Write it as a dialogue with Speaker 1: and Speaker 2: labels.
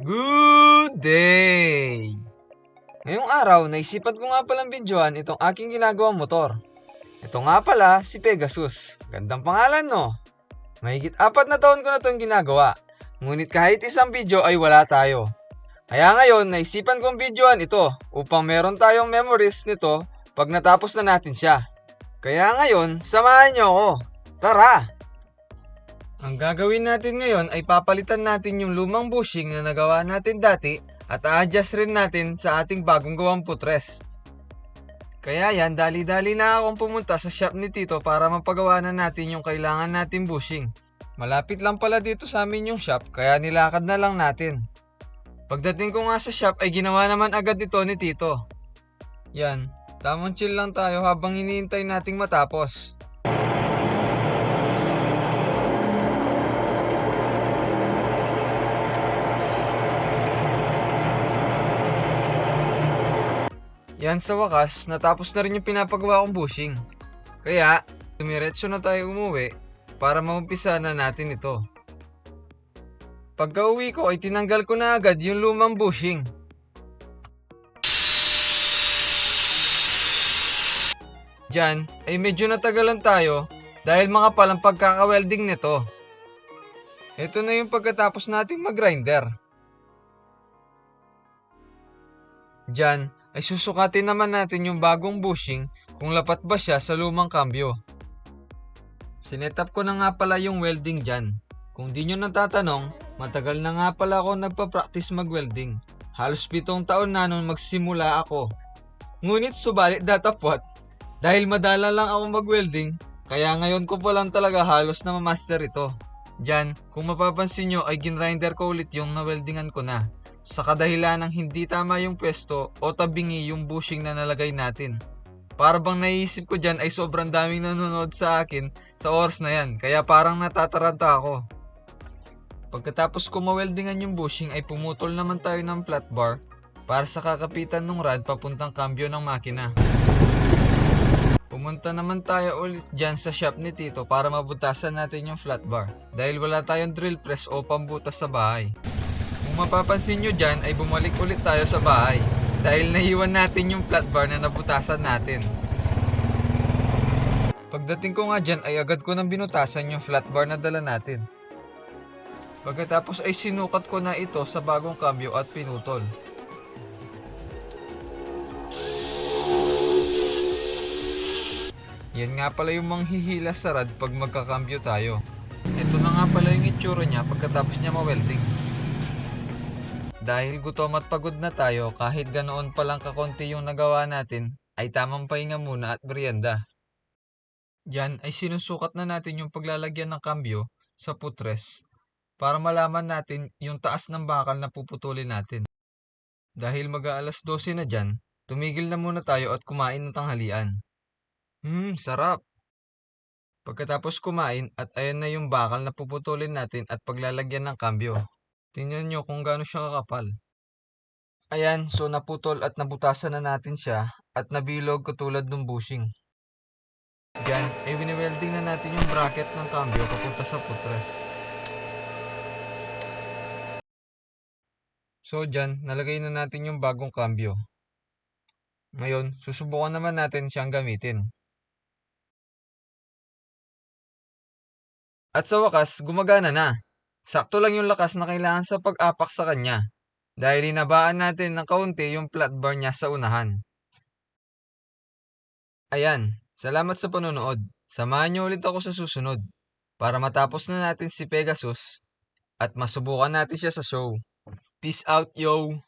Speaker 1: Good day! Ngayong araw, naisipan ko nga palang videohan itong aking ginagawang motor. Ito nga pala, si Pegasus. Gandang pangalan no? Mahigit 4 na taon ko na itong ginagawa. Ngunit kahit isang video ay wala tayo. Kaya ngayon, naisipan kong videohan ito upang meron tayong memories nito pag natapos na natin siya. Kaya ngayon, samahan niyo ako. Tara! Ang gagawin natin ngayon ay papalitan natin yung lumang bushing na nagawa natin dati at a-adjust rin natin sa ating bagong gawang putres. Kaya yan, dali-dali na akong pumunta sa shop ni Tito para mapagawa na natin yung kailangan natin bushing. Malapit lang pala dito sa amin yung shop kaya nilakad na lang natin. Pagdating ko nga sa shop ay ginawa naman agad ito ni Tito. Yan, tamang chill lang tayo habang hinihintay nating matapos. Yan, sa wakas, natapos na rin yung pinapagawa kong bushing. Kaya, dumiretso na tayo umuwi para maumpisa na natin ito. Pagka uwi ko ay tinanggal ko na agad yung lumang bushing. Diyan ay medyo natagalan tayo dahil mga palang pagkaka-welding nito. Ito na yung pagkatapos nating mag-grinder. Diyan ay susukatin naman natin yung bagong bushing kung lapat ba siya sa lumang kambyo. Sinetap ko na nga pala yung welding dyan. Kung di nyo natatanong, matagal na nga pala ako nagpa-practice mag-welding. Halos 7 taon na nung magsimula ako. Ngunit subalit datapwat, dahil madala lang ako mag-welding, kaya ngayon ko pa lang talaga halos na ma-master ito. Dyan, kung mapapansin nyo ay ginrinder ko ulit yung na-weldingan ko na. Sa kadahilan ng hindi tama yung pwesto o tabingi yung bushing na nalagay natin. Para bang naisip ko dyan ay sobrang daming nanonood sa akin sa oras na yan, kaya parang natataranta ako. Pagkatapos ko ma-weldingan yung bushing ay pumutol naman tayo ng flat bar para sa kakapitan ng rod papuntang kambyo ng makina. Pumunta naman tayo ulit dyan sa shop ni Tito para mabutasan natin yung flat bar dahil wala tayong drill press o pambutas sa bahay. Kung mapapansin nyo dyan ay bumalik ulit tayo sa bahay dahil nahiwan natin yung flat bar na nabutasan natin. Pagdating ko nga dyan ay agad ko nang binutasan yung flat bar na dala natin. Pagkatapos ay sinukat ko na ito sa bagong kambyo at pinutol. Yan nga pala yung manghihila sa rad pag magkakambyo tayo. Ito na nga pala yung itsura niya pagkatapos niya ma-welding. Dahil gutom at pagod na tayo, kahit ganoon palang kakonti yung nagawa natin, ay tamang pahinga muna at merienda. Yan ay sinusukat na natin yung paglalagyan ng kambyo sa putres para malaman natin yung taas ng bakal na puputulin natin. Dahil mag-aalas 12 na dyan, tumigil na muna tayo at kumain ng tanghalian. Sarap! Pagkatapos kumain at ayan na yung bakal na puputulin natin at paglalagyan ng kambyo. Tingnan nyo kung gaano siya kakapal. Ayan, so naputol at nabutasan na natin siya at nabilog katulad ng bushing. Diyan ay wini-welding na natin yung bracket ng kambyo papunta sa putres. So diyan, nalagay na natin yung bagong kambyo. Ngayon, susubukan naman natin siyang gamitin. At sa wakas, gumagana na. Sakto lang yung lakas na kailangan sa pag-apak sa kanya. Dahil hinabaan natin ng kaunti yung flat bar niya sa unahan. Ayan, salamat sa panonood. Samahan niyo ulit ako sa susunod para matapos na natin si Pegasus at masubukan natin siya sa show. Peace out, yo!